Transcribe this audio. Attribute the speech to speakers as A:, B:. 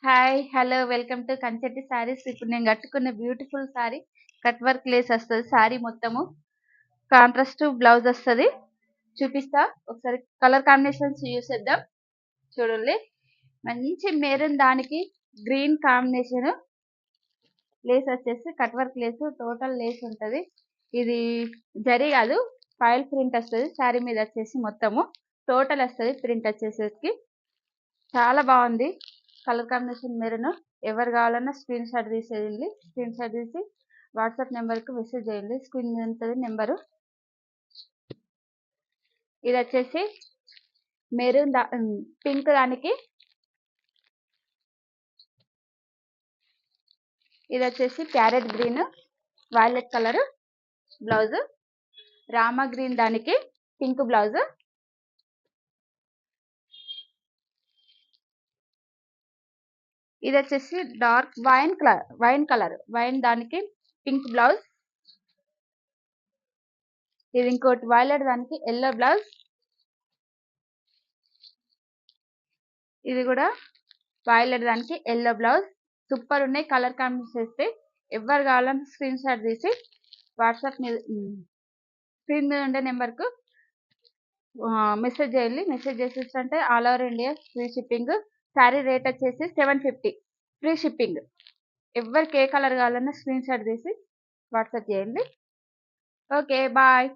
A: Hi hello welcome to Kanchetti saris. ఇప్పుడు నేను కట్టుకున్న beautiful sorry cut work Lay's వస్తుంది. సారీ మొత్తము కాంట్రాస్ట్ బ్లౌజ్ వస్తుంది. చూపిస్తా ఒకసారి కలర్ కాంబినేషన్స్ చూసేద్దాం. చూడండి, మంచి మెరూన్ దానికి గ్రీన్ కాంబినేషన్ లేస్ వచ్చేసి cut work lace, total lace ఉంటుంది. ఇది జరీ కాదు, ఫైల్ ప్రింట్ వస్తుంది సారీ మీద వచ్చేసి. మొత్తము టోటల్ వస్తుంది ప్రింట్ వచ్చేసరికి. చాలా బాగుంది కలర్ కాంబినేషన్ మెరూన్. ఎవరు కావాలన్నా స్క్రీన్ షాట్ తీసేయండి. స్క్రీన్ షాట్ తీసి వాట్సాప్ నెంబర్కి మెసేజ్ చేయండి. స్క్రీన్ మీద ఉంటుంది నెంబరు. ఇది వచ్చేసి మెరూన్ పింక్ దానికి, ఇది వచ్చేసి parrot green violet colour blouse, Rama green దానికి పింక్ బ్లౌజ్, ఇది వచ్చేసి డార్క్ వైన్ కలర్ వైన్ దానికి పింక్ బ్లౌజ్, ఇది ఇంకోటి వైలెట్ దానికి ఎల్లో బ్లౌజ్, ఇది కూడా వైలెట్ దానికి ఎల్లో బ్లౌజ్. సూపర్ ఉన్నాయి కలర్ కాంబినేషన్ చేస్తే. ఎవరు కావాలని స్క్రీన్ షాట్ తీసి వాట్సాప్ మీద స్క్రీన్ మీద ఉండే నెంబర్కు మెసేజ్ చేయండి. మెసేజ్ చేసేస్తుంటే all over India free shipping. Sari rate వచ్చేసి 750 ఫ్రీ షిప్పింగ్. ఎవరికి ఏ కలర్ కావాలన్నా స్క్రీన్ షాట్ తీసి వాట్సాప్ చేయండి. Okay bye.